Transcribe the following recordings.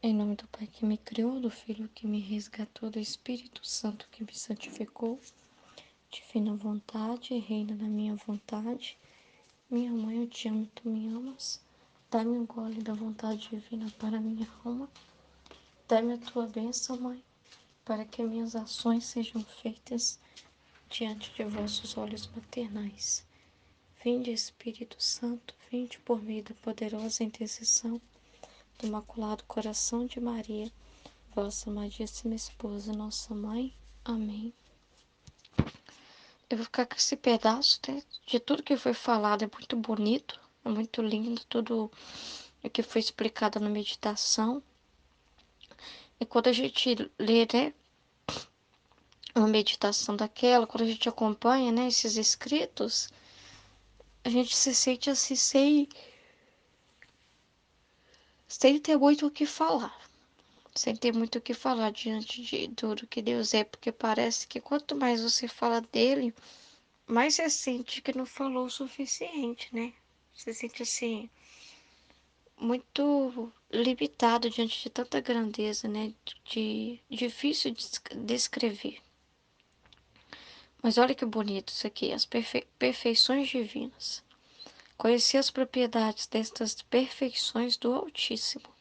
Em nome do Pai que me criou, do Filho que me resgatou, do Espírito Santo que me santificou, divina vontade, reina na minha vontade. Minha mãe, eu te amo, tu me amas. Dá-me um gole da vontade divina para minha alma. Dá-me a tua bênção, Mãe, para que minhas ações sejam feitas diante de vossos olhos maternais. Vinde, Espírito Santo, vinde por meio da poderosa intercessão do Imaculado Coração de Maria, vossa amadíssima esposa, nossa mãe. Amém. Eu vou ficar com esse pedaço, né, de tudo que foi falado. É muito bonito, é muito lindo, tudo o que foi explicado na meditação. E quando a gente lê, né, uma meditação daquela, quando a gente acompanha, né, esses escritos, a gente se sente assim, sem ter muito o que falar. Sem ter muito o que falar diante de tudo que Deus é, porque parece que quanto mais você fala dele, mais você sente que não falou o suficiente, né? Você sente assim, muito limitado diante de tanta grandeza, né? Difícil de descrever. Mas olha que bonito isso aqui, as perfeições divinas. Conheci as propriedades destas perfeições do Altíssimo.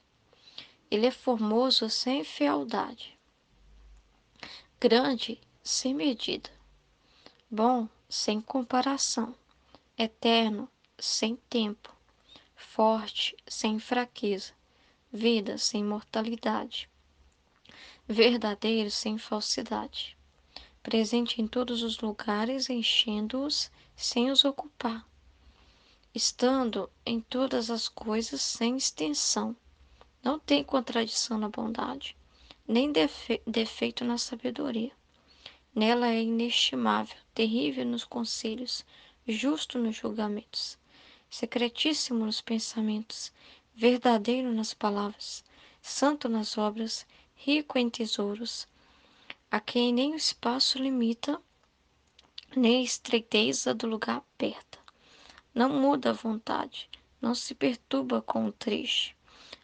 Ele é formoso sem fealdade, grande sem medida, bom sem comparação, eterno sem tempo, forte sem fraqueza, vida sem mortalidade, verdadeiro sem falsidade, presente em todos os lugares, enchendo-os sem os ocupar, estando em todas as coisas sem extensão, não tem contradição na bondade, nem defeito na sabedoria. Nela é inestimável, terrível nos conselhos, justo nos julgamentos, secretíssimo nos pensamentos, verdadeiro nas palavras, santo nas obras, rico em tesouros, a quem nem o espaço limita, nem a estreiteza do lugar aperta. Não muda a vontade, não se perturba com o triste.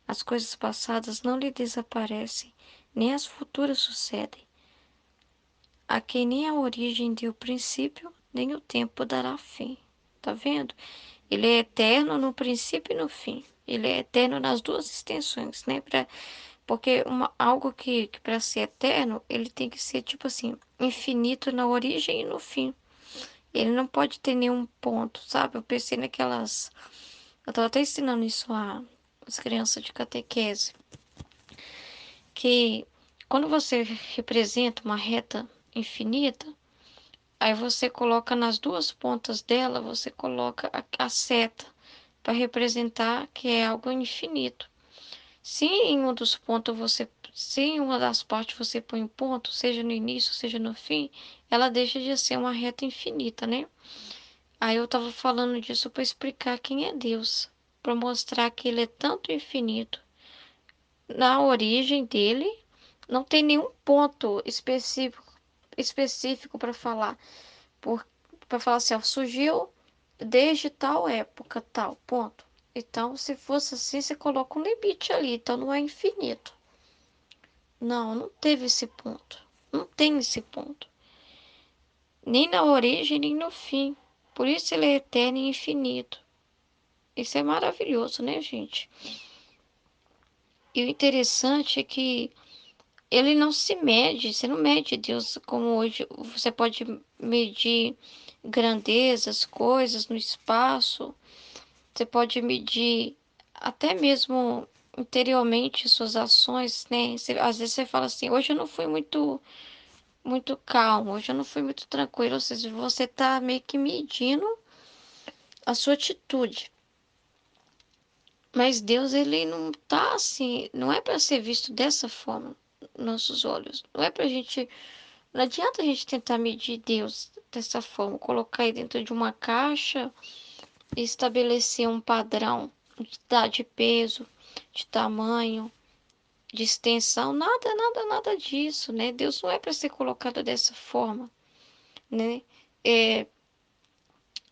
As coisas passadas não lhe desaparecem, nem as futuras sucedem. A quem nem a origem deu princípio, nem o tempo dará fim. Tá vendo? Ele é eterno no princípio e no fim. Ele é eterno nas duas extensões, né? Porque algo que para ser eterno, ele tem que ser, tipo assim, infinito na origem e no fim. Ele não pode ter nenhum ponto, sabe? Eu pensei naquelas. Eu tava até ensinando isso às crianças de catequese. Que quando você representa uma reta infinita, aí você coloca nas duas pontas dela, você coloca a seta para representar que é algo infinito. Se em um dos pontos você, se em uma das partes você põe um ponto, seja no início, seja no fim, ela deixa de ser uma reta infinita, né? Aí eu estava falando disso para explicar quem é Deus, para mostrar que ele é tanto infinito. Na origem dele, não tem nenhum ponto específico para falar. Para falar assim, ó, surgiu desde tal época, tal, ponto. Então, se fosse assim, você coloca um limite ali, então não é infinito. Não, não teve esse ponto. Não tem esse ponto. Nem na origem, nem no fim. Por isso ele é eterno e infinito. Isso é maravilhoso, né, gente? E o interessante é que ele não se mede, você não mede Deus como hoje você pode medir grandezas, coisas no espaço, você pode medir até mesmo interiormente suas ações, né? Às vezes você fala assim, hoje eu não fui muito calmo, hoje eu não fui muito tranquilo, ou seja, você tá meio que medindo a sua atitude. Mas Deus, ele não tá assim, não é para ser visto dessa forma, nossos olhos. Não é pra gente. Não adianta a gente tentar medir Deus dessa forma, colocar ele dentro de uma caixa e estabelecer um padrão de peso, de tamanho, de extensão, nada disso, né? Deus não é para ser colocado dessa forma, né? É,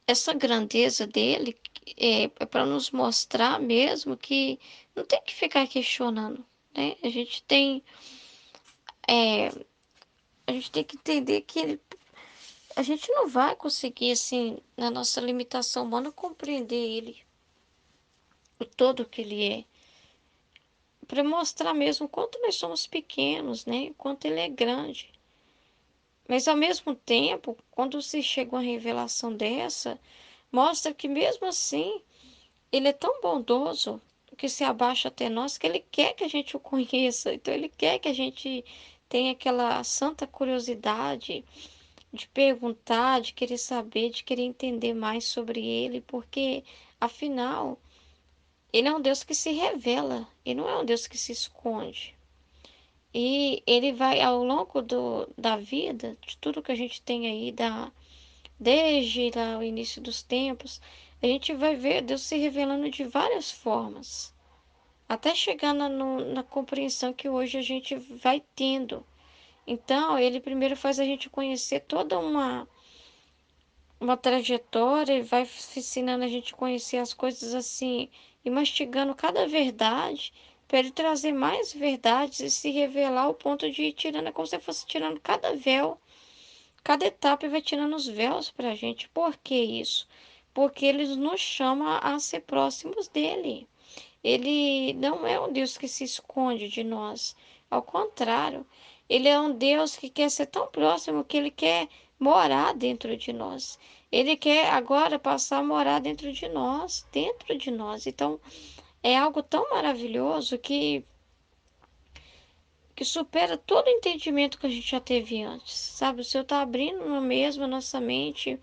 essa grandeza dele é para nos mostrar mesmo que não tem que ficar questionando, né? É, a gente tem que entender que a gente não vai conseguir, assim, na nossa limitação humana, compreender ele, o todo que ele é. Para mostrar mesmo o quanto nós somos pequenos, né? O quanto ele é grande. Mas ao mesmo tempo, quando se chega uma revelação dessa, mostra que mesmo assim, ele é tão bondoso que se abaixa até nós que ele quer que a gente o conheça. Então ele quer que a gente tenha aquela santa curiosidade de perguntar, de querer saber, de querer entender mais sobre ele, porque afinal, ele é um Deus que se revela, e não é um Deus que se esconde. E ele vai, ao longo da vida, de tudo que a gente tem aí, desde lá o início dos tempos, a gente vai ver Deus se revelando de várias formas, até chegar na compreensão que hoje a gente vai tendo. Então, ele primeiro faz a gente conhecer toda uma trajetória e vai ensinando a gente a conhecer as coisas assim, e mastigando cada verdade, para ele trazer mais verdades e se revelar ao ponto de ir tirando, é como se fosse tirando cada véu, cada etapa e vai tirando os véus para a gente. Por que isso? Porque ele nos chama a ser próximos dele. Ele não é um Deus que se esconde de nós. Ao contrário, ele é um Deus que quer ser tão próximo que ele quer morar dentro de nós. Ele quer agora passar a morar dentro de nós, dentro de nós. Então, é algo tão maravilhoso que supera todo o entendimento que a gente já teve antes. Sabe, o Senhor está abrindo mesmo a nossa mente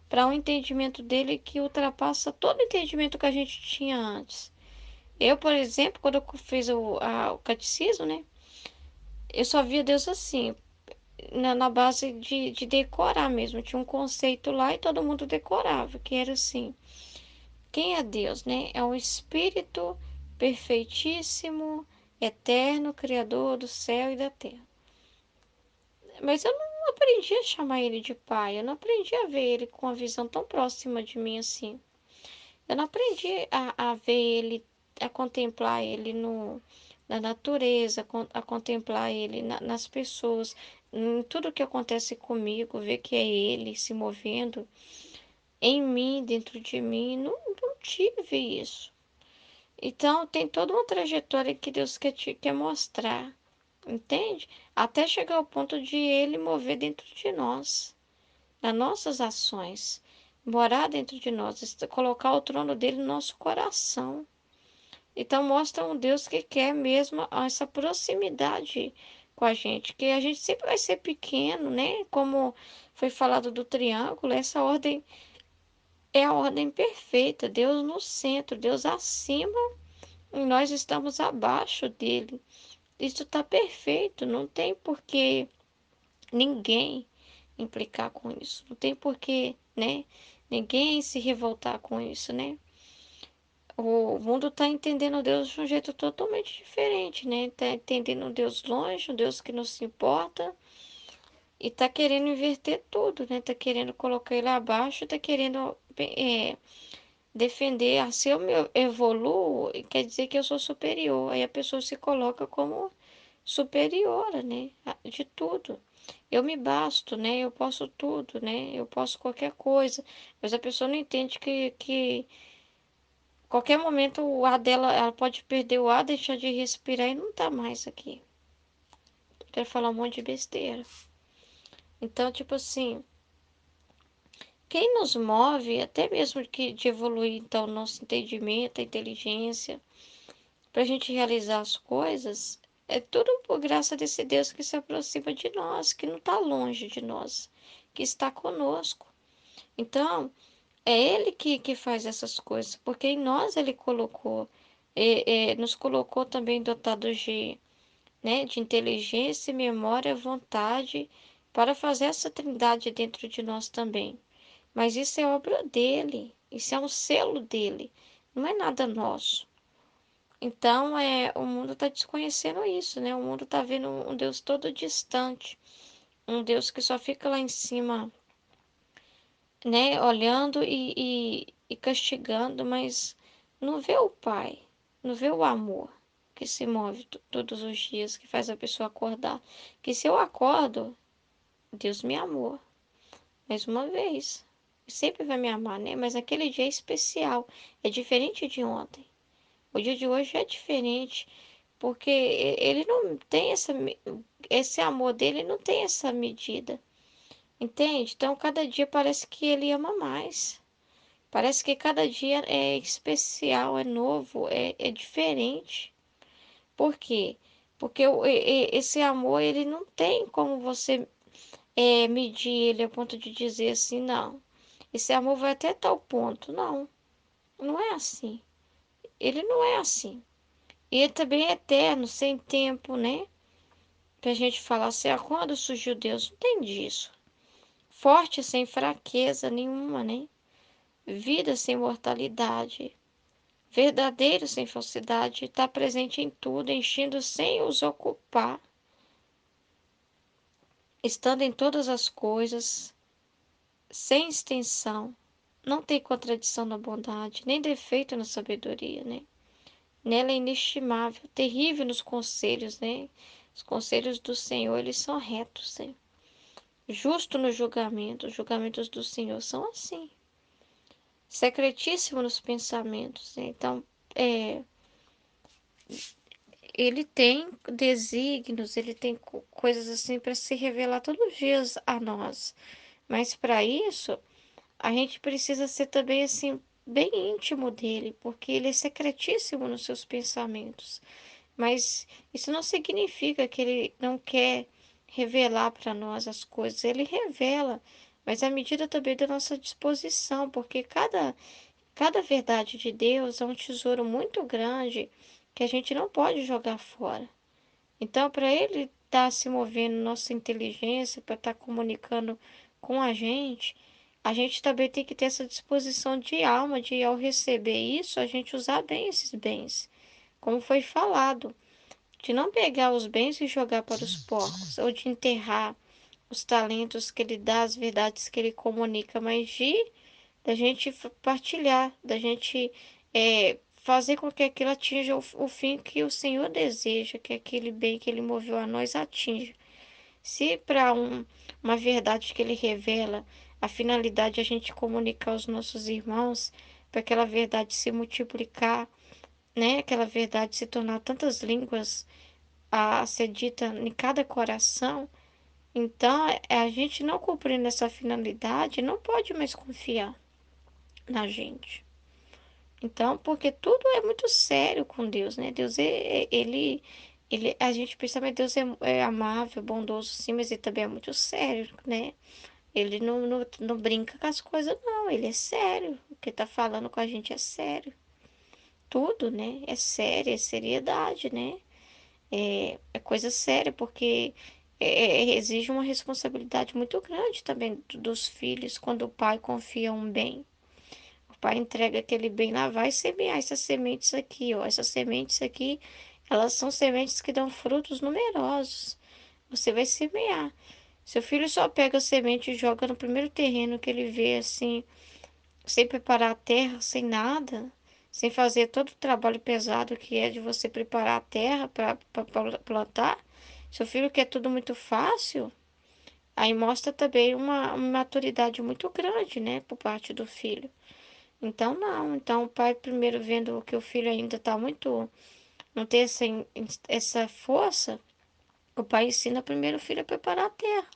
para um entendimento dele que ultrapassa todo o entendimento que a gente tinha antes. Eu, por exemplo, quando eu fiz o catecismo, né? Eu só via Deus assim, na base de decorar mesmo. Tinha um conceito lá e todo mundo decorava, que era assim: quem é Deus, né? É um espírito perfeitíssimo, eterno, criador do céu e da terra. Mas eu não aprendi a chamar ele de pai, eu não aprendi a ver ele com uma visão tão próxima de mim assim. Eu não aprendi a ver ele, a contemplar ele na natureza, a contemplar ele nas pessoas, em tudo que acontece comigo, ver que é ele se movendo em mim, dentro de mim. Não tive isso. Então, tem toda uma trajetória que Deus quer mostrar, entende? Até chegar ao ponto de ele mover dentro de nós, nas nossas ações, morar dentro de nós, colocar o trono dele no nosso coração. Então mostra um Deus que quer mesmo essa proximidade com a gente, que a gente sempre vai ser pequeno, né? Como foi falado do triângulo, essa ordem é a ordem perfeita, Deus no centro, Deus acima e nós estamos abaixo dele. Isso está perfeito, não tem por que ninguém implicar com isso. Não tem porquê, né? Ninguém se revoltar com isso, né? O mundo está entendendo Deus de um jeito totalmente diferente, né? Está entendendo um Deus longe, um Deus que não se importa e está querendo inverter tudo, né? Está querendo colocar ele abaixo, está querendo defender. Ah, se eu me evoluo, quer dizer que eu sou superior. Aí a pessoa se coloca como superior, né? De tudo. Eu me basto, né? Eu posso tudo, né? Eu posso qualquer coisa. Mas a pessoa não entende que qualquer momento o ar dela, ela pode perder o ar, deixar de respirar e não tá mais aqui. Quero falar um monte de besteira. Então, tipo assim, quem nos move, até mesmo que de evoluir, então, o nosso entendimento, a inteligência, para a gente realizar as coisas, é tudo por graça desse Deus que se aproxima de nós, que não está longe de nós, que está conosco. Então, é Ele que faz essas coisas, porque em nós Ele colocou, nos colocou também dotados de inteligência, memória, vontade, para fazer essa trindade dentro de nós também. Mas isso é obra dele, isso é um selo dele, não é nada nosso. Então, o mundo está desconhecendo isso, né? O mundo está vendo um Deus todo distante, um Deus que só fica lá em cima, né? Olhando e castigando, mas não vê o Pai, não vê o amor. que se move todos os dias, que faz a pessoa acordar. Que se eu acordo, Deus me amou, mais uma vez. Sempre vai me amar, né? Mas aquele dia é especial, é diferente de ontem. O dia de hoje é diferente, porque ele não tem esse amor dele não tem essa medida, entende? Então, cada dia parece que ele ama mais. Parece que cada dia é especial, é novo, é diferente. Por quê? Porque esse amor, ele não tem como você medir ele a ponto de dizer assim, não. Esse amor vai até tal ponto. Não, não é assim. Ele não é assim. E ele também é eterno, sem tempo, né? Que a gente fala assim, ah, quando surgiu Deus? Não tem disso. Forte sem fraqueza nenhuma, né? Vida sem mortalidade. Verdadeiro sem falsidade. Está presente em tudo, enchendo sem os ocupar. Estando em todas as coisas, sem extensão. Não tem contradição na bondade, nem defeito na sabedoria, né? Nela é inestimável, terrível nos conselhos, né? Os conselhos do Senhor, eles são retos, né? Justo no julgamento, os julgamentos do Senhor são assim. Secretíssimo nos pensamentos, né? Então, é, ele tem desígnios, ele tem coisas assim para se revelar todos os dias a nós. Mas para isso, a gente precisa ser também assim bem íntimo dele, porque ele é secretíssimo nos seus pensamentos. Mas isso não significa que ele não quer revelar para nós as coisas. Ele revela, mas à medida também da nossa disposição, porque cada verdade de Deus é um tesouro muito grande que a gente não pode jogar fora. Então, para ele estar se movendo nossa inteligência, para estar comunicando com a gente também tem que ter essa disposição de alma, de ao receber isso, a gente usar bem esses bens. Como foi falado, de não pegar os bens e jogar para os porcos, ou de enterrar os talentos que ele dá, as verdades que ele comunica, mas de da gente partilhar, da gente fazer com que aquilo atinja o fim que o Senhor deseja, que aquele bem que ele moveu a nós atinja. Se para uma verdade que ele revela, a finalidade é a gente comunicar aos nossos irmãos, para aquela verdade se multiplicar, né? Aquela verdade se tornar tantas línguas a ser dita em cada coração, então a gente não cumprindo essa finalidade, não pode mais confiar na gente. Então, porque tudo é muito sério com Deus, né? Deus, a gente pensa, mas Deus é amável, bondoso, sim, mas ele também é muito sério, né? Ele não brinca com as coisas, não. Ele é sério. O que tá falando com a gente é sério. Tudo, né? É sério, é seriedade, né? É coisa séria, porque exige uma responsabilidade muito grande também dos filhos quando o pai confia um bem. O pai entrega aquele bem lá, vai semear essas sementes aqui, ó. Essas sementes aqui, elas são sementes que dão frutos numerosos. Você vai semear. Seu filho só pega a semente e joga no primeiro terreno que ele vê assim, sem preparar a terra, sem nada, sem fazer todo o trabalho pesado que é de você preparar a terra para plantar. Seu filho quer tudo muito fácil, aí mostra também uma maturidade muito grande, né, por parte do filho. Então, não. Então, o pai, primeiro vendo que o filho ainda está muito. Não tem essa força, o pai ensina primeiro o filho a preparar a terra.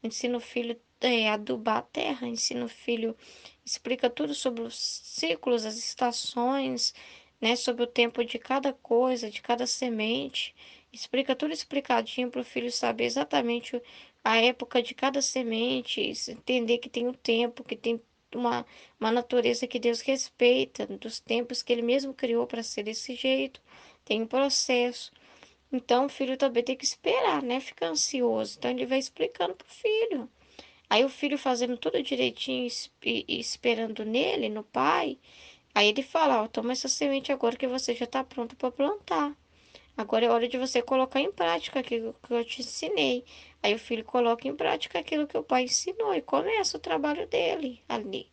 Ensina o filho a adubar a terra. Ensina o filho. Explica tudo sobre os ciclos, as estações, né? Sobre o tempo de cada coisa, de cada semente. Explica tudo explicadinho para o filho saber exatamente a época de cada semente, entender que tem um tempo, que tem uma, uma natureza que Deus respeita, dos tempos que Ele mesmo criou para ser desse jeito. Tem um processo. Então, o filho também tem que esperar, né? Fica ansioso. Então, ele vai explicando pro filho. Aí, o filho fazendo tudo direitinho e esperando nele, no pai. Aí, ele fala: Ó, toma essa semente agora que você já está pronto para plantar. Agora é hora de você colocar em prática aquilo que eu te ensinei. Aí, o filho coloca em prática aquilo que o pai ensinou e começa o trabalho dele ali.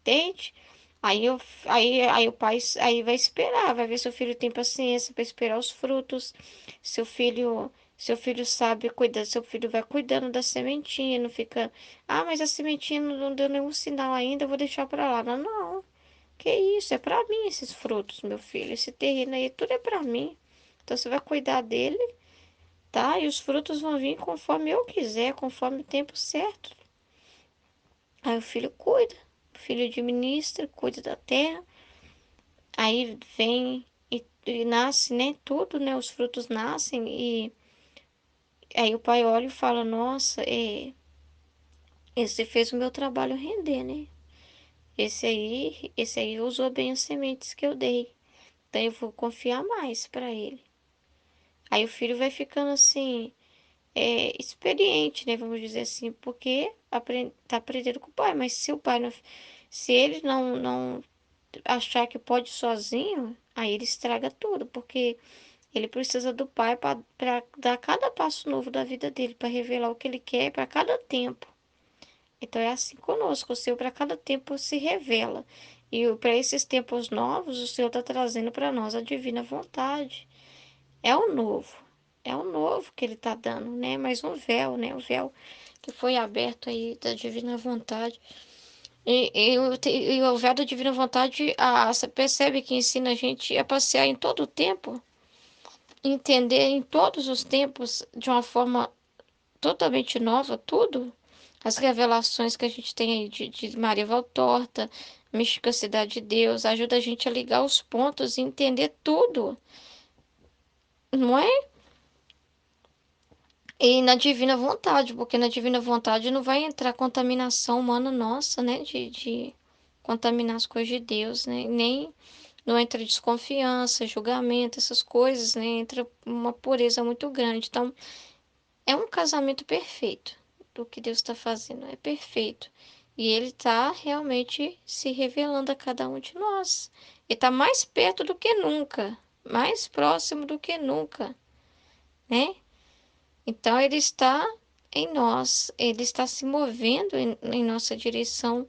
Entende? Aí o pai aí vai esperar, vai ver se o filho tem paciência para esperar os frutos. Seu filho sabe cuidar, seu filho vai cuidando da sementinha, não fica, ah, mas a sementinha não deu nenhum sinal ainda, eu vou deixar para lá. Não, não. Que isso, é para mim esses frutos, meu filho. Esse terreno aí tudo é para mim. Então você vai cuidar dele, tá? E os frutos vão vir conforme eu quiser, conforme o tempo certo. Aí o filho cuida, o filho administra, cuida da terra. Aí vem e nasce, né? Tudo, né? Os frutos nascem e aí o pai olha e fala: Nossa, esse fez o meu trabalho render, né? Esse aí usou bem as sementes que eu dei. Então eu vou confiar mais para ele. Aí o filho vai ficando assim, experiente, né? Vamos dizer assim, porque tá aprendendo com o pai. Mas se o pai não, se ele não achar que pode sozinho, aí ele estraga tudo, porque ele precisa do pai para dar cada passo novo da vida dele, para revelar o que ele quer para cada tempo. Então é assim conosco, o Senhor para cada tempo se revela. E para esses tempos novos, o Senhor está trazendo para nós a divina vontade. É o novo. É o novo que ele está dando, né? Mais um véu, né? O véu que foi aberto aí da divina vontade. E o véu da divina vontade, você percebe que ensina a gente a passear em todo o tempo, entender em todos os tempos de uma forma totalmente nova, tudo. As revelações que a gente tem aí de Maria Valtorta, Mística Cidade de Deus, ajuda a gente a ligar os pontos e entender tudo, não é? E na divina vontade, porque na divina vontade não vai entrar contaminação humana nossa, né? De contaminar as coisas de Deus, né? Nem não entra desconfiança, julgamento, essas coisas, né? Entra uma pureza muito grande. Então, é um casamento perfeito do que Deus está fazendo, é perfeito. E Ele está realmente se revelando a cada um de nós. Ele está mais perto do que nunca, mais próximo do que nunca, né? Então, Ele está em nós, Ele está se movendo em nossa direção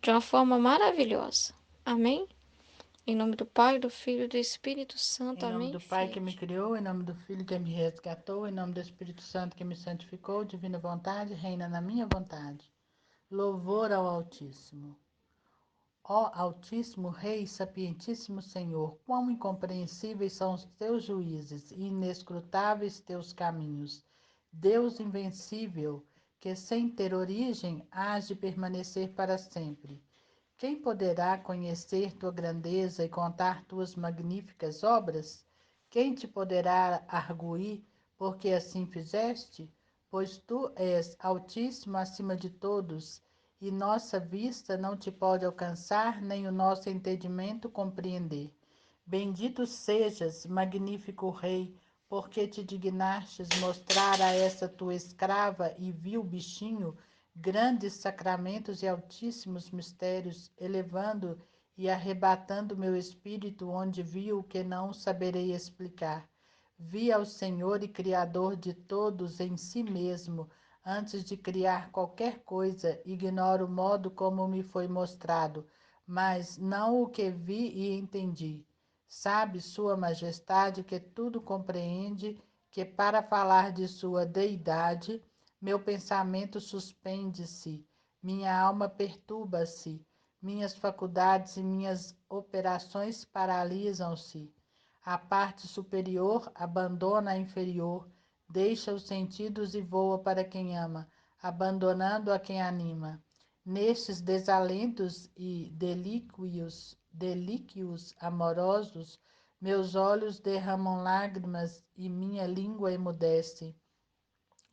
de uma forma maravilhosa. Amém? Em nome do Pai, do Filho e do Espírito Santo. Em nome Amém. do Pai que me Fiat. criou, em nome do Filho que me resgatou, em nome do Espírito Santo que me santificou, divina vontade, reina na minha vontade. Louvor ao Altíssimo. Ó Altíssimo Rei, sapientíssimo Senhor, quão incompreensíveis são os teus juízes e inescrutáveis teus caminhos. Deus invencível, que sem ter origem hás de permanecer para sempre. Quem poderá conhecer tua grandeza e contar tuas magníficas obras? Quem te poderá arguir, porque assim fizeste? Pois tu és altíssimo acima de todos, e nossa vista não te pode alcançar, nem o nosso entendimento compreender. Bendito sejas, magnífico Rei, porque te dignastes mostrar a essa tua escrava e vil bichinho grandes sacramentos e altíssimos mistérios, elevando e arrebatando meu espírito onde vi o que não saberei explicar. Vi ao Senhor e Criador de todos em si mesmo, antes de criar qualquer coisa, ignoro o modo como me foi mostrado, mas não o que vi e entendi. Sabe Sua Majestade que tudo compreende, que para falar de Sua deidade, meu pensamento suspende-se, minha alma perturba-se, minhas faculdades e minhas operações paralisam-se. A parte superior abandona a inferior, deixa os sentidos e voa para quem ama, abandonando a quem anima. Nestes desalentos e delíquios amorosos, meus olhos derramam lágrimas e minha língua emudece.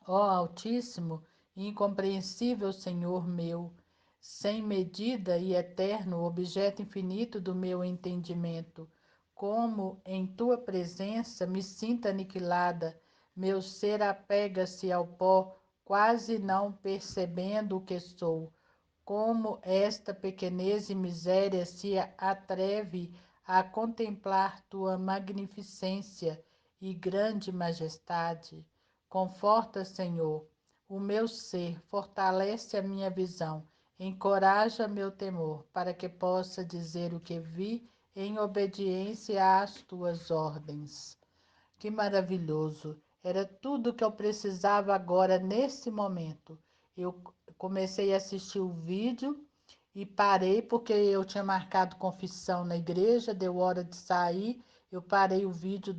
Ó Altíssimo e incompreensível Senhor meu, sem medida e eterno objeto infinito do meu entendimento, como em tua presença me sinto aniquilada, meu ser apega-se ao pó, quase não percebendo o que sou. Como esta pequenez e miséria se atreve a contemplar tua magnificência e grande majestade. Conforta, Senhor, o meu ser, fortalece a minha visão, Encoraja meu temor, para que possa dizer o que vi em obediência às tuas ordens. Que maravilhoso! Era tudo que eu precisava agora, nesse momento. Eu comecei a assistir o vídeo e parei porque eu tinha marcado confissão na igreja, deu hora de sair. Eu parei o vídeo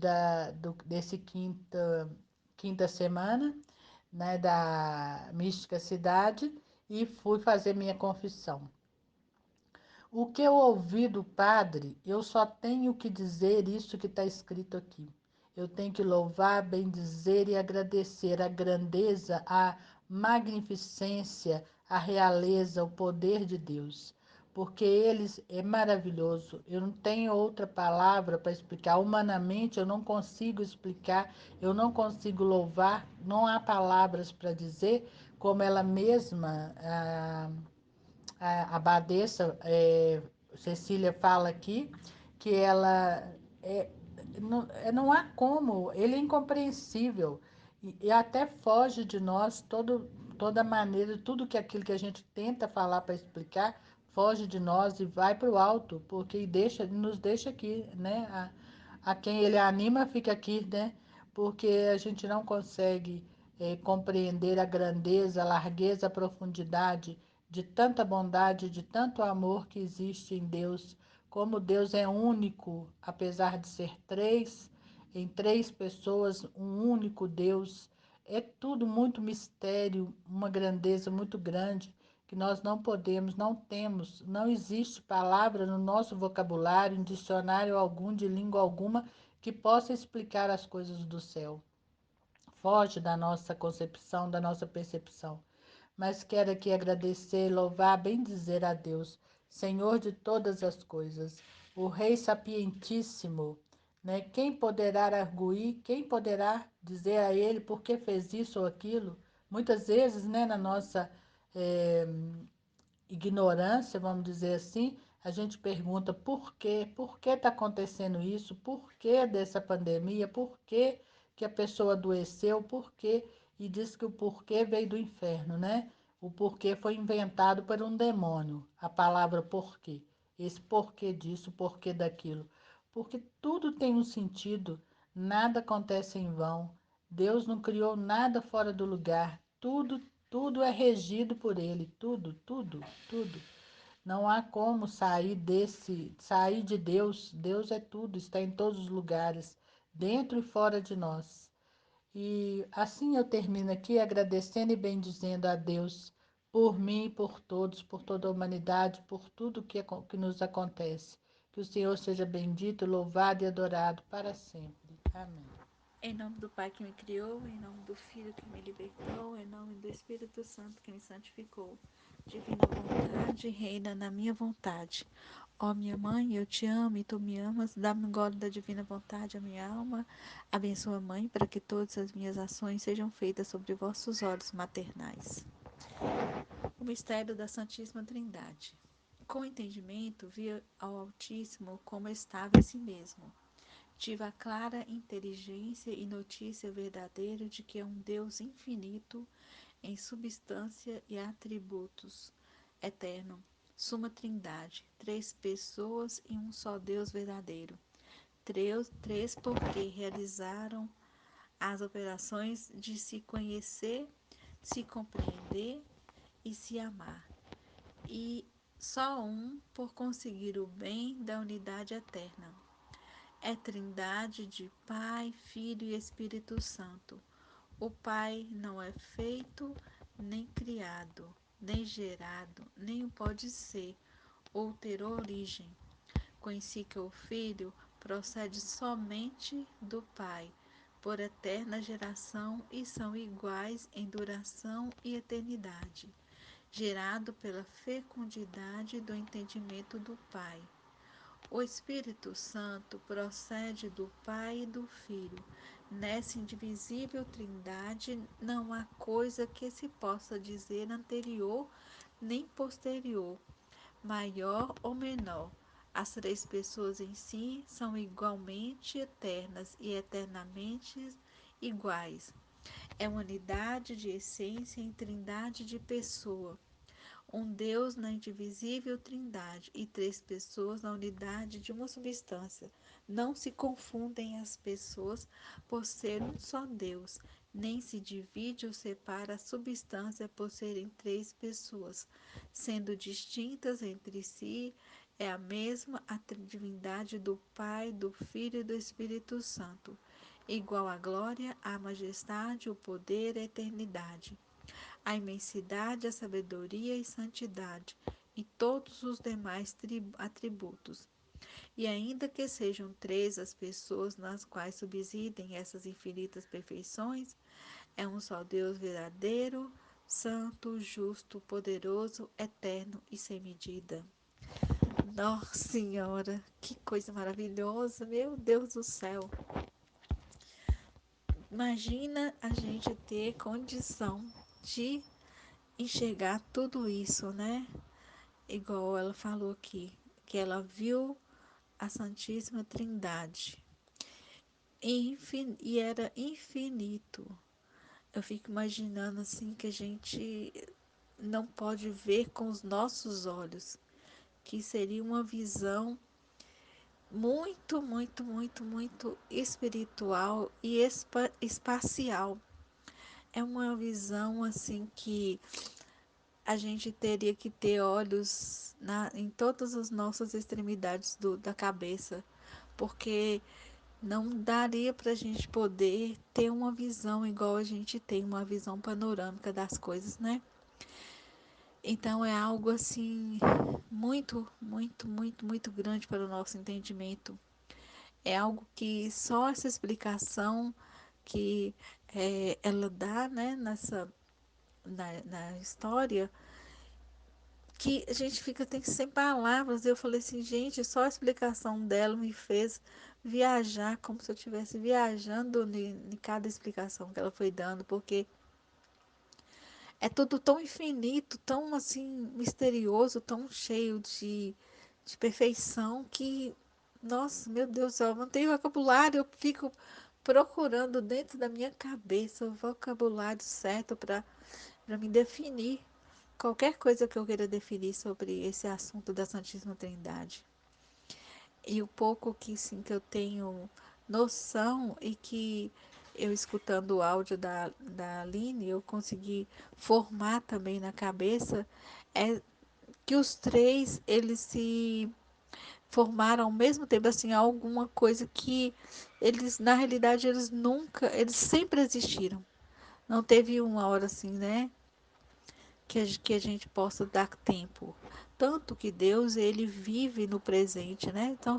desse quinta semana, né, da Mística Cidade e fui fazer minha confissão. O que eu ouvi do padre, eu só tenho que dizer isso que está escrito aqui. Eu tenho que louvar, bendizer e agradecer a grandeza, a magnificência, a realeza, o poder de Deus. Porque eles é maravilhoso. Eu não tenho outra palavra para explicar. Humanamente eu não consigo explicar, eu não consigo louvar, não há palavras para dizer, como ela mesma. A abadesa Cecília fala aqui que ela é, não há como, ele é incompreensível e até foge de nós toda maneira, tudo que aquilo que a gente tenta falar para explicar foge de nós e vai para o alto, porque nos deixa aqui, né? A quem ele anima fica aqui, né? Porque a gente não consegue compreender a grandeza, a largueza, a profundidade de tanta bondade, de tanto amor que existe em Deus. Como Deus é único, apesar de ser três, em três pessoas, um único Deus. É tudo muito mistério, uma grandeza muito grande que nós não podemos, não temos, não existe palavra no nosso vocabulário, em dicionário algum, de língua alguma, que possa explicar as coisas do céu. Foge da nossa concepção, da nossa percepção. Mas quero aqui agradecer, louvar, bendizer a Deus, Senhor de todas as coisas, o Rei sapientíssimo, né? Quem poderá arguir, quem poderá dizer a Ele por que fez isso ou aquilo? Muitas vezes, né, na nossa eh, ignorância, vamos dizer assim, a gente pergunta por quê? Por que está acontecendo isso? Por que dessa pandemia? Por que a pessoa adoeceu? Por quê? E diz que o porquê veio do inferno, né? O porquê foi inventado por um demônio, a palavra porquê. Esse porquê disso, porquê daquilo. Porque tudo tem um sentido, nada acontece em vão. Deus não criou nada fora do lugar. Tudo é regido por ele, tudo. Não há como sair de Deus. Deus é tudo, está em todos os lugares, dentro e fora de nós. E assim eu termino aqui agradecendo e bendizendo a Deus por mim, por todos, por toda a humanidade, por tudo que nos acontece. Que o Senhor seja bendito, louvado e adorado para sempre. Amém. Em nome do Pai que me criou, em nome do Filho que me libertou, em nome do Espírito Santo que me santificou. Divina vontade, reina na minha vontade. Ó minha mãe, eu te amo e tu me amas. Dá-me um gole da divina vontade, a minha alma. Abençoa, mãe, para que todas as minhas ações sejam feitas sobre vossos olhos maternais. O mistério da Santíssima Trindade. Com entendimento, vi ao Altíssimo como estava em si mesmo. Tive a clara inteligência e notícia verdadeira de que é um Deus infinito em substância e atributos, eterno, suma trindade, três pessoas e um só Deus verdadeiro. Três porque realizaram as operações de se conhecer, se compreender e se amar. E só um por conseguir o bem da unidade eterna. É trindade de Pai, Filho e Espírito Santo. O Pai não é feito, nem criado, nem gerado, nem o pode ser, ou ter origem. Conheci que o Filho procede somente do Pai, por eterna geração e são iguais em duração e eternidade, gerado pela fecundidade do entendimento do Pai. O Espírito Santo procede do Pai e do Filho. Nessa indivisível trindade não há coisa que se possa dizer anterior nem posterior, maior ou menor. As três pessoas em si são igualmente eternas e eternamente iguais. É unidade de essência em trindade de pessoa. um Deus na indivisível trindade e três pessoas na unidade de uma substância. Não se confundem as pessoas por ser um só Deus, nem se divide ou separa a substância por serem três pessoas, sendo distintas entre si, é a mesma a divindade do Pai, do Filho e do Espírito Santo, igual à glória, à majestade, o poder, a eternidade, a imensidade, a sabedoria e santidade, e todos os demais atributos. E ainda que sejam três as pessoas nas quais subsidem essas infinitas perfeições, é um só Deus verdadeiro, santo, justo, poderoso, eterno e sem medida. Nossa Senhora, que coisa maravilhosa, meu Deus do céu. Imagina a gente ter condição de enxergar tudo isso, né? Igual ela falou aqui, que ela viu a Santíssima Trindade e era infinito. Eu fico imaginando assim que a gente não pode ver com os nossos olhos, que seria uma visão muito, muito, muito, muito espiritual e espacial. É uma visão assim que a gente teria que ter olhos em todas as nossas extremidades da cabeça, porque não daria para a gente poder ter uma visão igual a gente tem, uma visão panorâmica das coisas, né? Então é algo assim muito, muito, muito, muito grande para o nosso entendimento. É algo que só essa explicação que ela dá, né, na história, que a gente fica tem que sem palavras. Eu falei assim, gente, só a explicação dela me fez viajar como se eu estivesse viajando em cada explicação que ela foi dando, porque é tudo tão infinito, tão assim misterioso, tão cheio de perfeição que, nossa, meu Deus do céu, eu não tenho vocabulário, eu fico procurando dentro da minha cabeça o vocabulário certo para me definir qualquer coisa que eu queira definir sobre esse assunto da Santíssima Trindade. E o pouco que sim que eu tenho noção e que eu escutando o áudio da Aline, eu consegui formar também na cabeça, é que os três, eles se formaram ao mesmo tempo, assim, alguma coisa que eles, na realidade, eles sempre existiram. Não teve uma hora assim, né, que a gente possa dar tempo. Tanto que Deus, ele vive no presente, né? Então,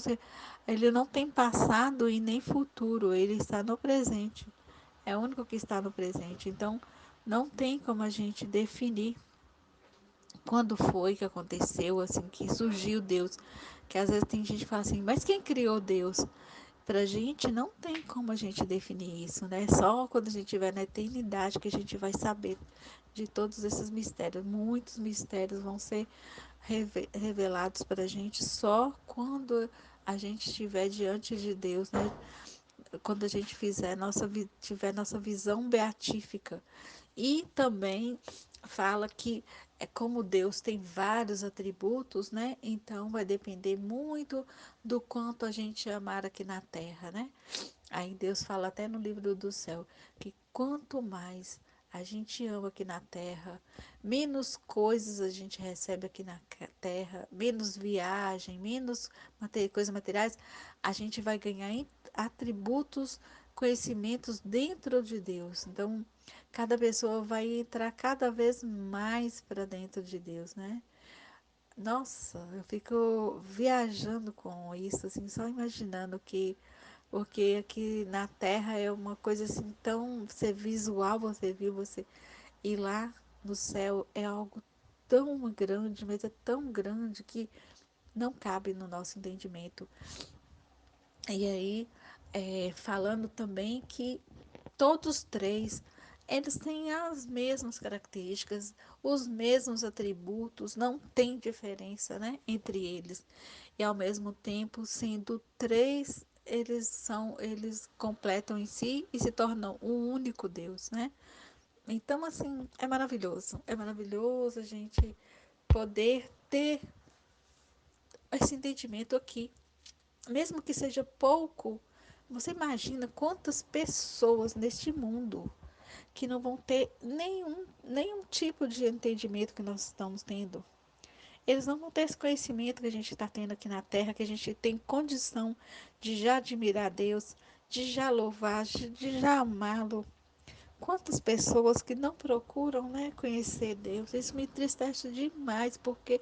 ele não tem passado e nem futuro, ele está no presente. É o único que está no presente. Então, não tem como a gente definir quando foi que aconteceu, assim, que surgiu Deus. Que às vezes tem gente que fala assim, mas quem criou Deus? Pra gente não tem como a gente definir isso, né? Só quando a gente estiver na eternidade que a gente vai saber de todos esses mistérios. Muitos mistérios vão ser revelados para a gente só quando a gente estiver diante de Deus, né? Quando a gente tiver nossa visão beatífica. E também fala que é como Deus tem vários atributos, né? Então vai depender muito do quanto a gente amar aqui na terra, né? Aí Deus fala até no livro do céu que quanto mais a gente ama aqui na terra, menos coisas a gente recebe aqui na terra, menos viagem, menos coisas materiais, a gente vai ganhar atributos, conhecimentos dentro de Deus. Então, cada pessoa vai entrar cada vez mais para dentro de Deus, né? Nossa, eu fico viajando com isso, assim, só imaginando que porque aqui na Terra é uma coisa assim tão você visual, você viu, você e lá no céu é algo tão grande, mas é tão grande que não cabe no nosso entendimento. E aí, falando também que todos três, eles têm as mesmas características, os mesmos atributos, não tem diferença, né, entre eles. E ao mesmo tempo, sendo três, eles completam em si e se tornam um único Deus, né? Então, assim, é maravilhoso a gente poder ter esse entendimento aqui. Mesmo que seja pouco, você imagina quantas pessoas neste mundo que não vão ter nenhum tipo de entendimento que nós estamos tendo. Eles não vão ter esse conhecimento que a gente está tendo aqui na Terra, que a gente tem condição de já admirar Deus, de já louvar, de já amá-lo. Quantas pessoas que não procuram, né, conhecer Deus. Isso me entristece demais, porque,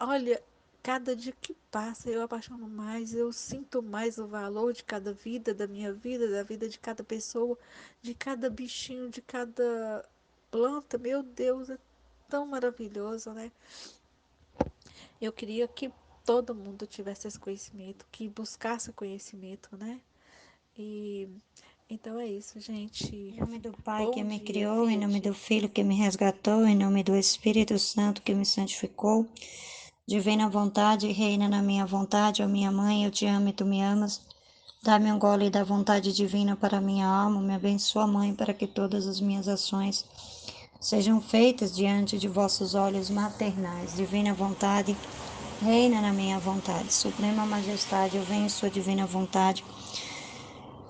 olha, cada dia que passa eu apaixono mais, eu sinto mais o valor de cada vida, da minha vida, da vida de cada pessoa, de cada bichinho, de cada planta. Meu Deus, é tão maravilhoso, né? Eu queria que todo mundo tivesse esse conhecimento, que buscasse conhecimento, né? E então é isso, gente. Em nome do Pai que Bom me dia, criou, em nome do Vide. Filho que me resgatou, em nome do Espírito Santo que me santificou, divina vontade, reina na minha vontade, ó minha mãe, eu te amo e tu me amas. Dá-me um gole da vontade divina para minha alma, me abençoa, Mãe, para que todas as minhas ações sejam feitas diante de vossos olhos maternais. Divina vontade, reina na minha vontade. Suprema majestade, eu venho em sua divina vontade.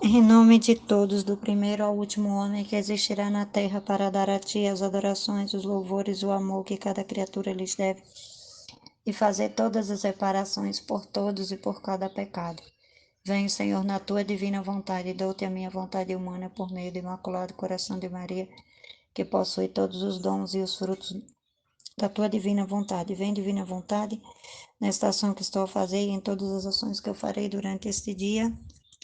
Em nome de todos, do primeiro ao último homem que existirá na terra, para dar a ti as adorações, os louvores, o amor que cada criatura lhes deve, e fazer todas as reparações por todos e por cada pecado. Venho, Senhor, na tua divina vontade, e dou-te a minha vontade humana por meio do Imaculado Coração de Maria, que possui todos os dons e os frutos da tua divina vontade. Vem, divina vontade, nesta ação que estou a fazer e em todas as ações que eu farei durante este dia.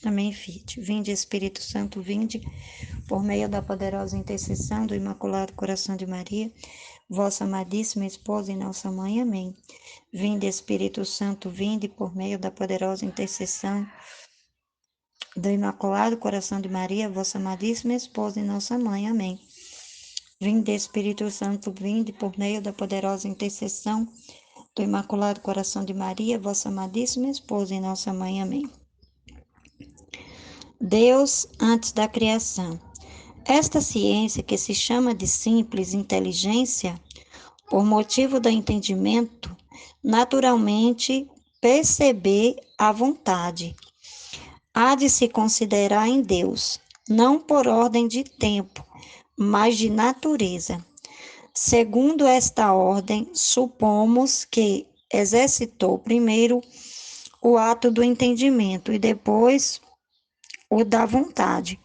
Amém, Fiat. Vinde, Espírito Santo, vinde, por meio da poderosa intercessão do Imaculado Coração de Maria, vossa amadíssima esposa e nossa mãe. Amém. Vinde, Espírito Santo, vinde, por meio da poderosa intercessão do Imaculado Coração de Maria, vossa amadíssima esposa e nossa mãe. Amém. Vinde, Espírito Santo, vinde, por meio da poderosa intercessão do Imaculado Coração de Maria, vossa amadíssima esposa e nossa mãe. Amém. Deus antes da criação. Esta ciência, que se chama de simples inteligência, por motivo do entendimento, naturalmente perceber a vontade, há de se considerar em Deus, não por ordem de tempo, mas de natureza. Segundo esta ordem, supomos que exercitou primeiro o ato do entendimento e depois o da vontade,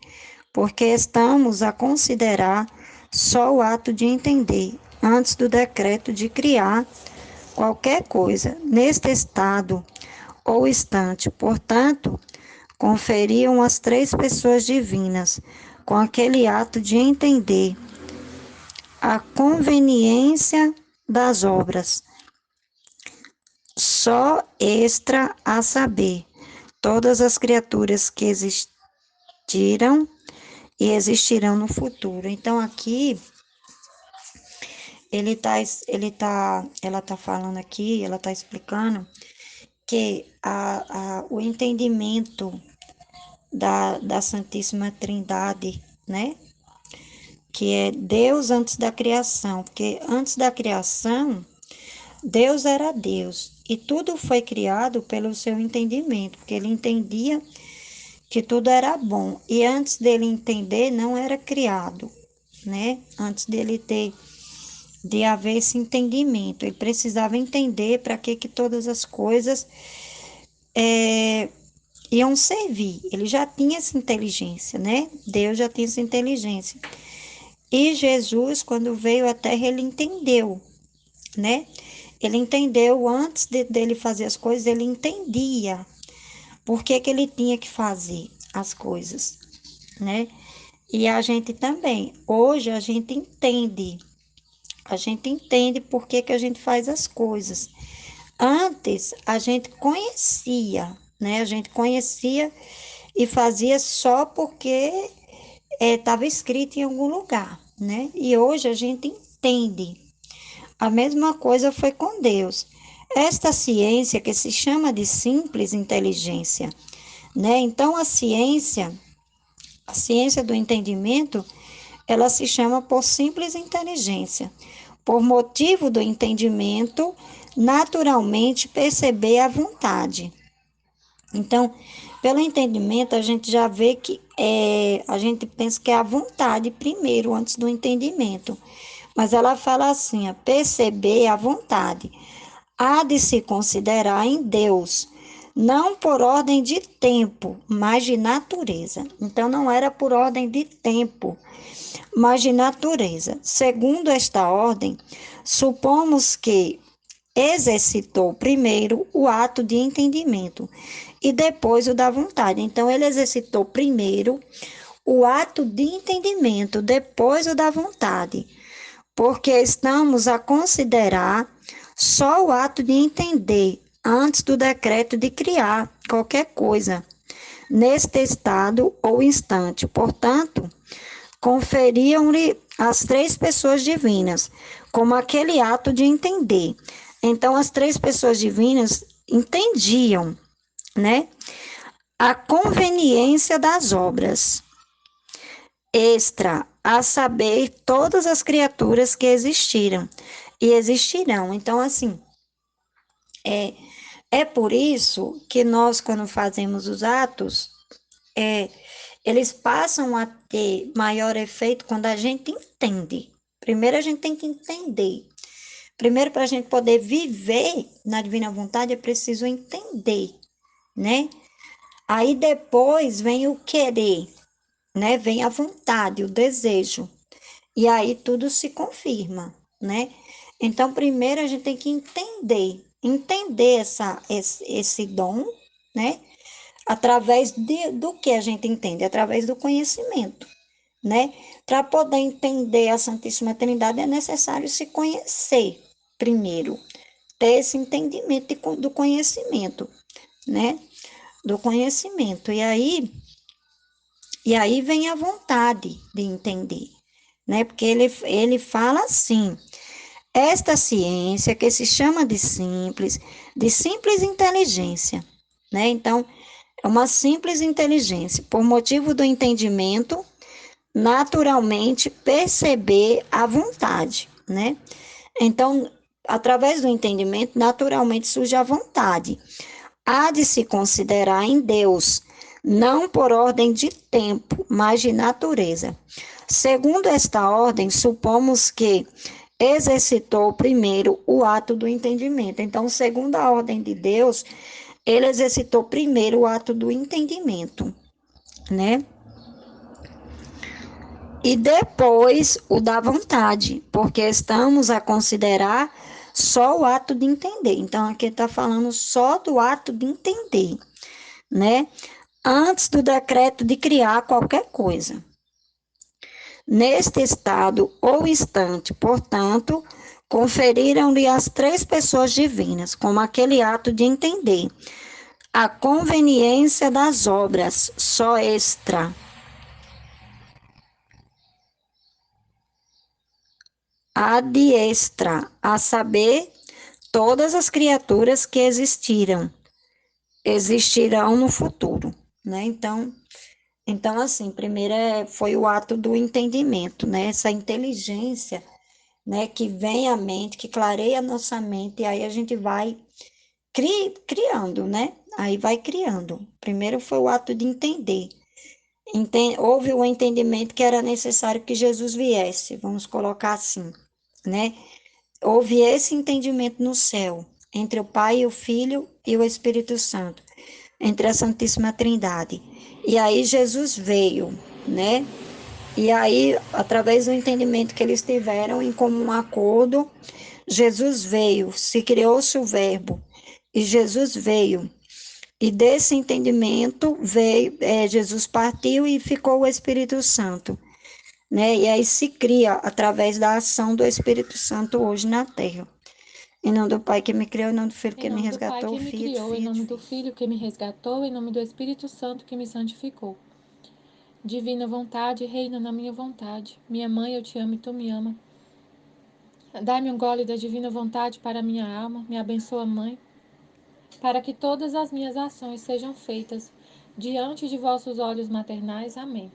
porque estamos a considerar só o ato de entender, antes do decreto de criar qualquer coisa neste estado ou instante. Portanto, conferiam as três pessoas divinas, com aquele ato de entender a conveniência das obras, só extra a saber, todas as criaturas que existiram e existirão no futuro. Então aqui ela tá falando aqui, ela tá explicando que o entendimento da Santíssima Trindade, né? Que é Deus antes da criação, porque antes da criação, Deus era Deus e tudo foi criado pelo seu entendimento, porque ele entendia que tudo era bom e antes dele entender não era criado, né? Antes de haver esse entendimento, ele precisava entender para que todas as coisas iam servir. Ele já tinha essa inteligência, né? Deus já tinha essa inteligência. E Jesus, quando veio à Terra, ele entendeu, né? Ele entendeu antes dele fazer as coisas, ele entendia por que ele tinha que fazer as coisas, né? E a gente também, hoje a gente entende por que a gente faz as coisas. Antes a gente conhecia, né? A gente conhecia e fazia só porque estava escrito em algum lugar, né? E hoje a gente entende. A mesma coisa foi com Deus. Esta ciência que se chama de simples inteligência, né? Então a ciência do entendimento, ela se chama por simples inteligência, por motivo do entendimento, naturalmente perceber a vontade. Então, pelo entendimento, a gente já vê que a gente pensa que é a vontade primeiro, antes do entendimento. Mas ela fala assim, perceber a vontade. Há de se considerar em Deus, não por ordem de tempo, mas de natureza. Então, não era por ordem de tempo, mas de natureza. Segundo esta ordem, supomos que exercitou primeiro o ato de entendimento e depois o da vontade. Então, ele exercitou primeiro o ato de entendimento, depois o da vontade, porque estamos a considerar só o ato de entender antes do decreto de criar qualquer coisa, neste estado ou instante. Portanto, conferiam-lhe as três pessoas divinas, como aquele ato de entender. Então, as três pessoas divinas entendiam, né, a conveniência das obras extra, a saber, todas as criaturas que existiram e existirão. Então, assim, é, é por isso que nós, quando fazemos os atos, eles passam a ter maior efeito quando a gente entende. Primeiro, a gente tem que entender. Primeiro, para a gente poder viver na divina vontade, é preciso entender, né? Aí depois vem o querer, né? Vem a vontade, o desejo. E aí tudo se confirma, né? Então, primeiro a gente tem que entender esse dom, né? Através do que a gente entende? Através do conhecimento, né? Para poder entender a Santíssima Trindade é necessário se conhecer primeiro, ter esse entendimento do conhecimento, né? Do conhecimento. E aí vem a vontade de entender, né? Porque ele fala assim: esta ciência que se chama de simples inteligência, né? Então, é uma simples inteligência, por motivo do entendimento, naturalmente perceber a vontade, né? Então, através do entendimento, naturalmente surge a vontade. Há de se considerar em Deus, não por ordem de tempo, mas de natureza. Segundo esta ordem, supomos que exercitou primeiro o ato do entendimento. Então, segundo a ordem de Deus, ele exercitou primeiro o ato do entendimento, né? E depois o da vontade, porque estamos a considerar só o ato de entender. Então, aqui está falando só do ato de entender, né? Antes do decreto de criar qualquer coisa. Neste estado ou instante, portanto, conferiram-lhe as três pessoas divinas, como aquele ato de entender, a conveniência das obras, só extra, ad extra, a saber, todas as criaturas que existirão no futuro, né? Então assim, primeiro foi o ato do entendimento, né? Essa inteligência, né? Que vem à mente, que clareia a nossa mente, e aí a gente vai criando, né? Aí vai criando. Primeiro foi o ato de entender. Houve o entendimento que era necessário que Jesus viesse, vamos colocar assim, né? Houve esse entendimento no céu, entre o Pai, o Filho e o Espírito Santo, entre a Santíssima Trindade. E aí Jesus veio, né? E aí, através do entendimento que eles tiveram em comum acordo, Jesus veio, se criou-se o Verbo, e Jesus veio. E desse entendimento veio, Jesus partiu e ficou o Espírito Santo, né? E aí se cria através da ação do Espírito Santo hoje na Terra. Em nome do Pai que me criou, em nome do Filho Em que me nome do Pai resgatou, que me Filho, criou, em Filho, nome do Filho. Filho que me resgatou, em nome do Espírito Santo que me santificou. Divina vontade, reina na minha vontade. Minha mãe, eu te amo e tu me ama. Dai-me um gole da divina vontade para minha alma, me abençoa, Mãe, para que todas as minhas ações sejam feitas diante de vossos olhos maternais. Amém.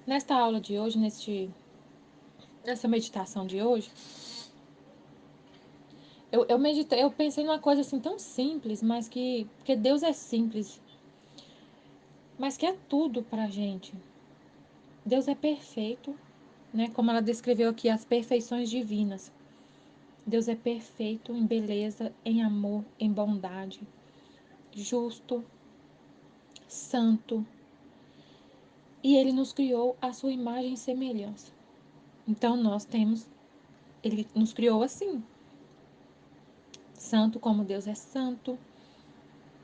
Nesta aula de hoje, neste nessa meditação de hoje, eu meditei, eu pensei numa coisa assim tão simples, mas que porque Deus é simples, mas que é tudo pra gente. Deus é perfeito, né? Como ela descreveu aqui, as perfeições divinas. Deus é perfeito em beleza, em amor, em bondade, justo, santo. E ele nos criou à sua imagem e semelhança. Então nós temos, ele nos criou assim, santo como Deus é santo,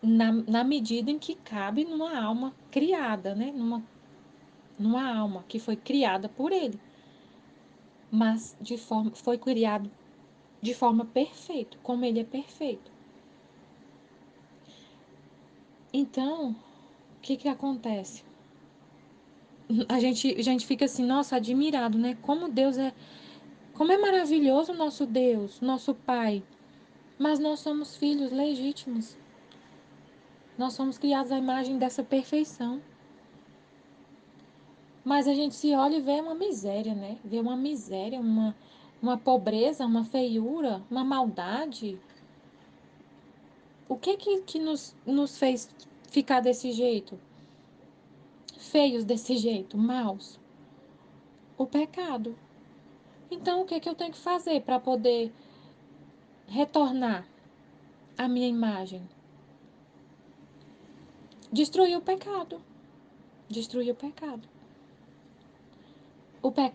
na medida em que cabe numa alma criada, né? Numa alma que foi criada por ele, mas foi criado de forma perfeita, como ele é perfeito. Então, o que acontece? A gente fica assim, nossa, admirado, né? Como é maravilhoso o nosso Deus, nosso Pai. Mas nós somos filhos legítimos. Nós somos criados à imagem dessa perfeição. Mas a gente se olha e vê uma miséria, né? Vê uma miséria, uma pobreza, uma feiura, uma maldade. O que nos fez ficar desse jeito? Feios desse jeito, maus? O pecado. Então, o que eu tenho que fazer para poder retornar à minha imagem? Destruir o pecado. Destruir o pecado.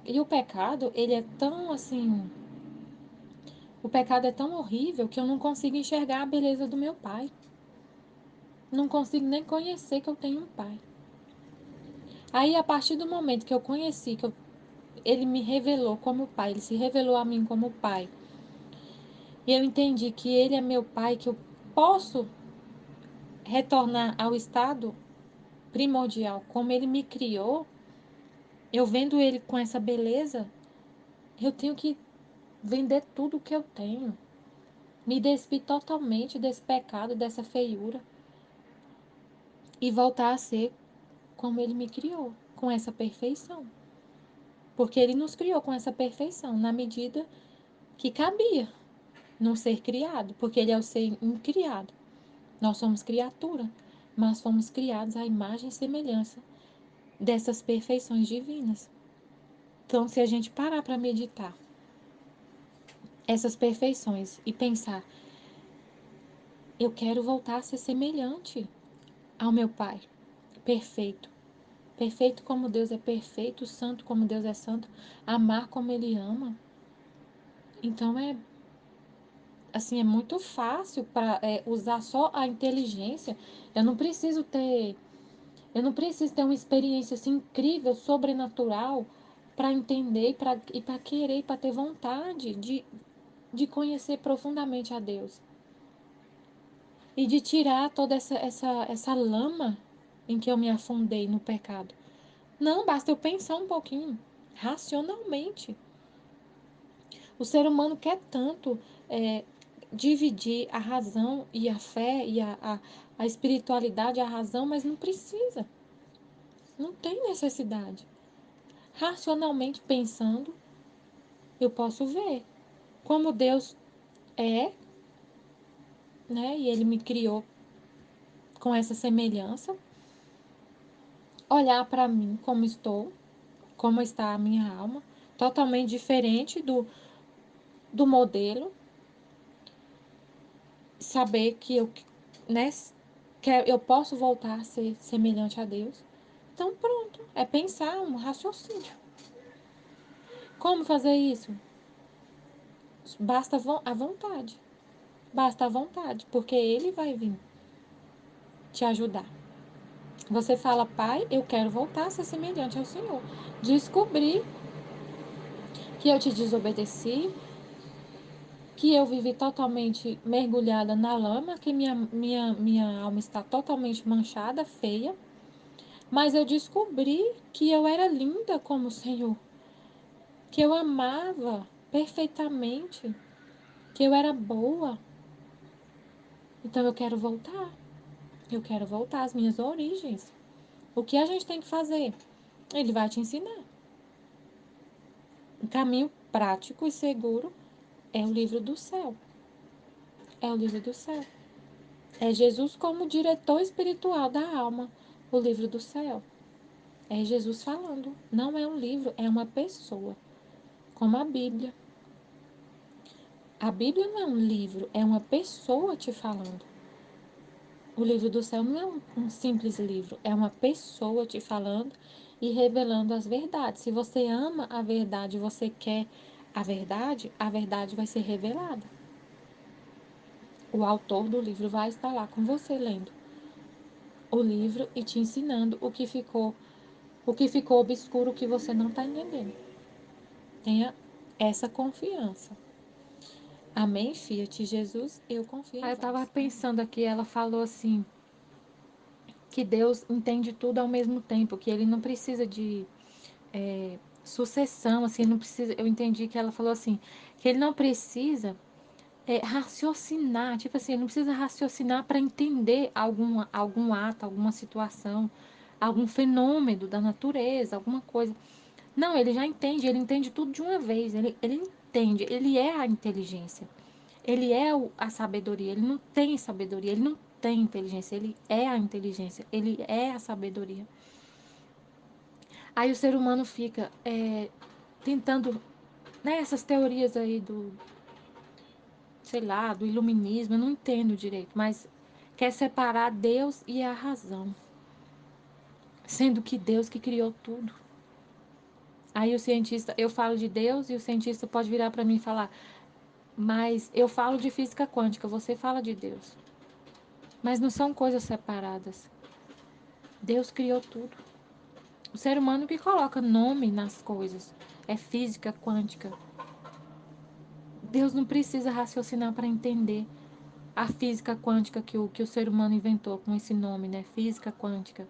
E o pecado, ele é tão assim. O pecado é tão horrível que eu não consigo enxergar a beleza do meu pai. Não consigo nem conhecer que eu tenho um pai. Aí, a partir do momento que eu conheci, ele me revelou como pai, ele se revelou a mim como pai. E eu entendi que ele é meu pai, que eu posso retornar ao estado primordial, como ele me criou. Eu vendo ele com essa beleza, eu tenho que vender tudo o que eu tenho. Me despir totalmente desse pecado, dessa feiura. E voltar a ser como ele me criou, com essa perfeição. Porque ele nos criou com essa perfeição, na medida que cabia no ser criado, porque ele é o ser incriado. Nós somos criatura, mas fomos criados à imagem e semelhança dessas perfeições divinas. Então, se a gente parar para meditar essas perfeições e pensar, eu quero voltar a ser semelhante ao meu Pai, perfeito. Perfeito como Deus é perfeito, santo como Deus é santo, amar como Ele ama. Então assim, é muito fácil para usar só a inteligência. Eu não preciso ter, eu não preciso ter uma experiência assim, incrível, sobrenatural para entender e para querer, para ter vontade de conhecer profundamente a Deus e de tirar toda essa lama em que eu me afundei no pecado. Não, basta eu pensar um pouquinho, racionalmente. O ser humano quer tanto dividir a razão e a fé e a espiritualidade, a razão, mas não precisa. Não tem necessidade. Racionalmente pensando, eu posso ver como Deus é, né? E Ele me criou com essa semelhança. Olhar para mim como estou, como está a minha alma, totalmente diferente do modelo. Saber que né, eu posso voltar a ser semelhante a Deus. Então, pronto. É pensar um raciocínio. Como fazer isso? Basta a vontade. Basta a vontade, porque Ele vai vir te ajudar. Você fala, Pai, eu quero voltar a ser semelhante ao Senhor. Descobri que eu te desobedeci, que eu vivi totalmente mergulhada na lama, que minha alma está totalmente manchada, feia. Mas eu descobri que eu era linda como o Senhor, que eu amava perfeitamente, que eu era boa. Então eu quero voltar. Eu quero voltar às minhas origens. O que a gente tem que fazer? Ele vai te ensinar. O caminho prático e seguro é o livro do céu. É o livro do céu. É Jesus como diretor espiritual da alma. O livro do céu. É Jesus falando. Não é um livro, é uma pessoa. Como a Bíblia. A Bíblia não é um livro, é uma pessoa te falando. O livro do céu não é um simples livro, é uma pessoa te falando e revelando as verdades. Se você ama a verdade, você quer a verdade vai ser revelada. O autor do livro vai estar lá com você lendo o livro e te ensinando o que ficou obscuro, o que você não está entendendo. Tenha essa confiança. Amém, Fiat Jesus, eu confio em vós. Eu estava pensando aqui, ela falou assim, que Deus entende tudo ao mesmo tempo, que ele não precisa de sucessão, assim, não precisa. Eu entendi que ela falou assim, que ele não precisa raciocinar, tipo assim, ele não precisa raciocinar para entender algum ato, alguma situação, algum fenômeno da natureza, alguma coisa. Não, ele já entende, ele entende tudo de uma vez, ele entende, ele é a inteligência. Ele é a sabedoria, ele não tem sabedoria, ele não tem inteligência, ele é a inteligência, ele é a sabedoria. Aí o ser humano fica tentando, né, essas teorias aí sei lá, do iluminismo, eu não entendo direito, mas quer separar Deus e a razão, sendo que Deus que criou tudo. Aí o cientista, eu falo de Deus e o cientista pode virar para mim e falar, mas eu falo de física quântica, você fala de Deus. Mas não são coisas separadas. Deus criou tudo. O ser humano que coloca nome nas coisas. É física quântica. Deus não precisa raciocinar para entender a física quântica que o ser humano inventou com esse nome, né? Física quântica.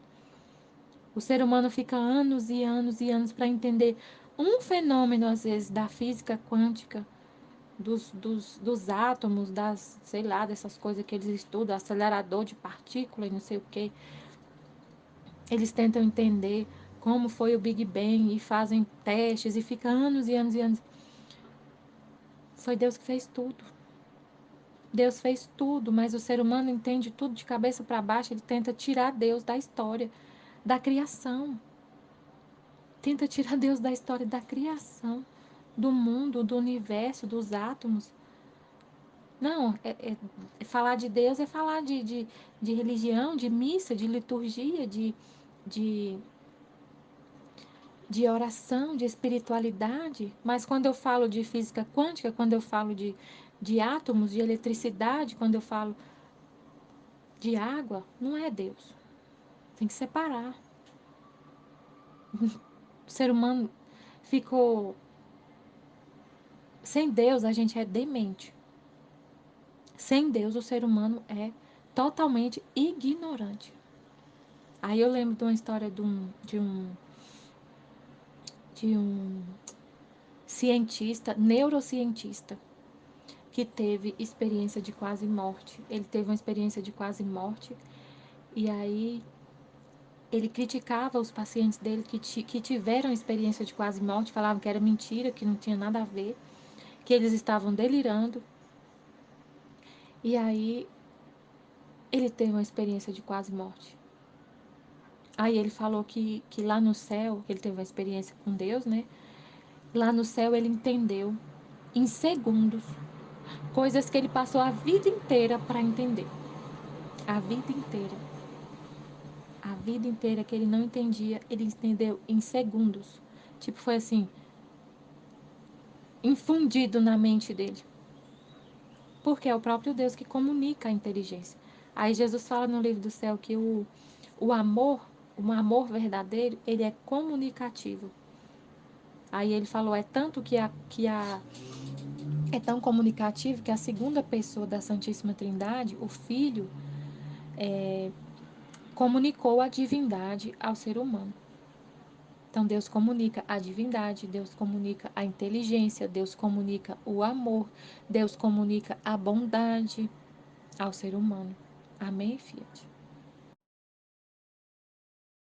O ser humano fica anos e anos e anos para entender um fenômeno, às vezes, da física quântica, dos átomos, sei lá, dessas coisas que eles estudam, acelerador de partículas, não sei o quê. Eles tentam entender como foi o Big Bang e fazem testes e fica anos e anos e anos. Foi Deus que fez tudo. Deus fez tudo, mas o ser humano entende tudo de cabeça para baixo, ele tenta tirar Deus da história, da criação. Tenta tirar Deus da história da criação, do mundo, do universo, dos átomos. Não, falar de Deus é falar de religião, de missa, de liturgia, de de oração, de espiritualidade, mas quando eu falo de física quântica, quando eu falo de átomos, de eletricidade, quando eu falo de água, não é Deus. Tem que separar. O ser humano ficou. Sem Deus, a gente é demente. Sem Deus, o ser humano é totalmente ignorante. Aí eu lembro de uma história de um cientista, neurocientista, que teve experiência de quase morte. Ele teve uma experiência de quase morte e aí ele criticava os pacientes dele que tiveram experiência de quase morte, falavam que era mentira, que não tinha nada a ver, que eles estavam delirando. E aí ele teve uma experiência de quase morte. Aí ele falou que lá no céu, ele teve uma experiência com Deus, né? Lá no céu ele entendeu em segundos coisas que ele passou a vida inteira para entender. A vida inteira. A vida inteira que ele não entendia, ele entendeu em segundos. Tipo, foi assim, infundido na mente dele. Porque é o próprio Deus que comunica a inteligência. Aí Jesus fala no livro do céu que o amor verdadeiro, ele é comunicativo. Aí ele falou, é tão comunicativo que a segunda pessoa da Santíssima Trindade, o Filho, comunicou a divindade ao ser humano. Então, Deus comunica a divindade, Deus comunica a inteligência, Deus comunica o amor, Deus comunica a bondade ao ser humano. Amém, Fiat?